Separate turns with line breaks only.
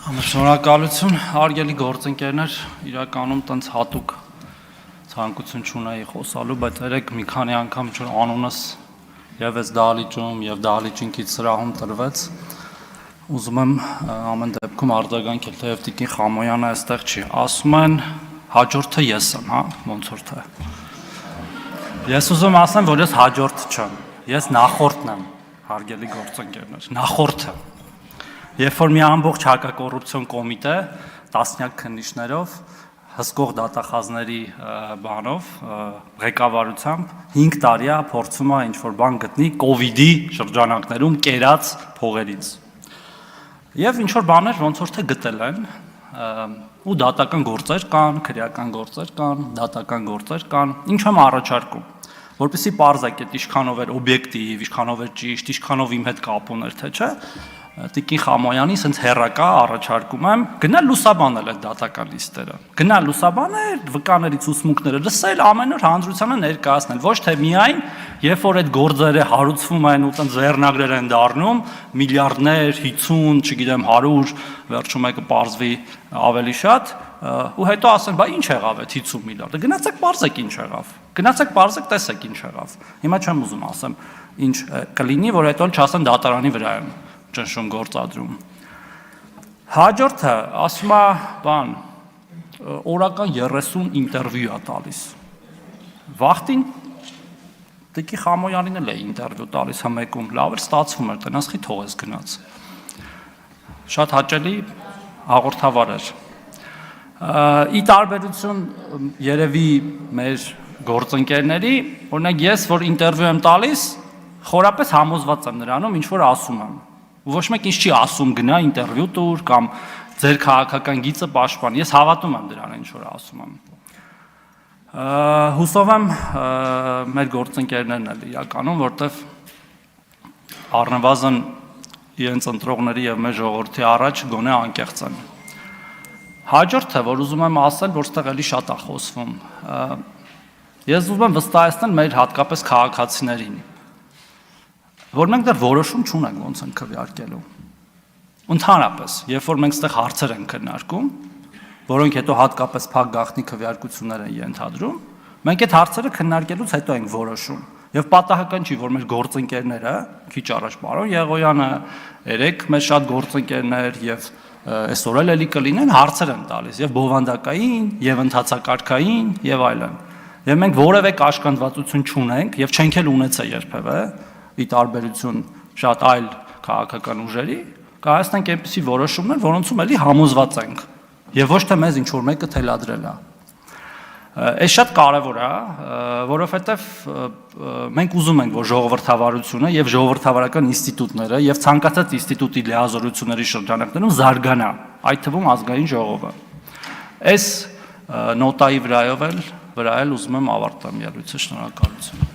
Շնորհակալություն, հարգելի գործընկերներ, իրականում տենց հատուկ ցանկություն չունեի խոսալու, բայց երեք մի քանի անգամ ինչ որ անունս եւ այս դահլիճում եւ դահլիճինքից սրահում տրվեց, ուզում եմ ամեն դեպքում արձագանքել, թեև Տիկին Խամոյանը այստեղ չի, ասում են հաջորդը ես եմ, հա, ոնց որ թե։ Ես ուզում ասեմ, որ ես հաջորդ չեմ, ես նախորդն եմ, հարգելի գործընկերներ, նախորդը։ Երբ որ մի ամբողջ հակակոռուպցիոն կոմիտե տասնյակ քննիչներով հսկող դատախազների բանով ղեկավարությամբ 5 տարի է փորձում է ինչ-որ բան գտնի կովիդի շրջանակներում կերած փողերից։ Եվ ինչ-որ բաներ ոնց որ թե գտել են ու դատական գործեր կան, քրեական գործեր կան, դատական գործեր կան, ինչ եմ առաջարկում, որպեսզի պարզեք այդ ինչքանով էր օբյեկտիվ, ինչքանով էր ճիշտ, ինչքանով իմ հետ կապ ուներ, թե չէ։ Տիկին Խամոյանի սենց հերակա առաջարկում եմ գնալ լուսաբանել այդ դատական լիստերը, գնալ լուսաբանել, վկաների ցուցմունքները լսել, ամեն օր հանրությանը ներկայացնել, ոչ թե միայն երբ որ այդ գործերը հարուցվում են ու տենց ձեռնագրեր են դառնում, միլիարդներ, 50, չգիտեմ 100, վերջում եկը պարզվի ավելի շատ, ու հետո ասեն, բա ինչ եղավ այդ 50 միլիարդը, գնացեք պարզեք ինչ եղավ, գնացեք պարզեք տեսեք ինչ եղավ, հիմա չեմ ուզում ասեմ ինչ կլինի, որ հետո չասեն դատարանի վրա եմ ճնշում գործադրում։ Հաջորդը ասում է, բան, օրական 30 ինտերվյու է տալիս։ Վախտին Տիկին Խամոյանին էլ է ինտերվյու տալիս հմեկում, լավ էր ստացվում էր, տնած խի թողես գնաց։ Շատ հաճելի հաղորդավար էր։ Ի տարբերություն երևի մեր գործընկերների, օրինակ ես, որ ինտերվյու եմ տալիս, խորապես համոզված եմ նրանում, ինչ որ ասում եմ։ Ոչ մեկ ինչ չի ասում գնա ինտերվյու տուր կամ ձեր քաղաքական գիծը պաշտպան, ես հավատում եմ դրան ինչ որ ասում եմ։ Հուսով եմ մեր գործընկերներն էլ իրականում, որտեվ առնվազն իրենց ընտրողների եւ մեր ժողովրդի առաջ գոնե անկեղծ են։ Հաջորդը, որ ուզում եմ ասել, որ ստեղ էլի շատ է խոսվում։ Ես ուզում եմ վստահեցնել մեր հատկապես քաղաքացիներին, որ մենք դեռ որոշում չունենք ոնց են քվեարկելու։ Ընդհանրապես, երբ որ մենք այդտեղ հարցեր ենք քննարկում, որոնք հետո հատկապես փակ գաղտնի քվեարկություններ են ենթադրում, մենք այդ հարցերը քննարկելուց հետո ենք որոշում։ Եվ պատահական չի, որ մեր գործընկերները, քիչ առաջ պարոն Եղոյանը, երեք մեր շատ գործընկերներ եւ այսօր էլ կլինեն հարցեր են տալիս եւ բովանդակային, եւ ընթացակարգային եւ այլն։ Եվ մենք որևէ կաշկանդվածություն չունենք եւ չենք էլ ունեցել երբևէ ի տարբերություն շատ այլ քաղաքական ուժերի, կայացնենք այնպիսի որոշումներ, որոնցում էլի համոզված ենք, եւ ոչ թե մեզ ինչ որ մեկը թելադրել է։ Այս շատ կարևոր է, որովհետեւ մենք ուզում ենք, որ ժողովրդավարությունը եւ ժողովրդավարական ինստիտուտները եւ ցանկացած ինստիտուտի լիազորությունների շրջանակներում զարգանա, այդ թվում ազգային ժողովը։ Այս նոտայի վրա էլ ուզում եմ ավարտեմ ելույթը, շնորհակալություն։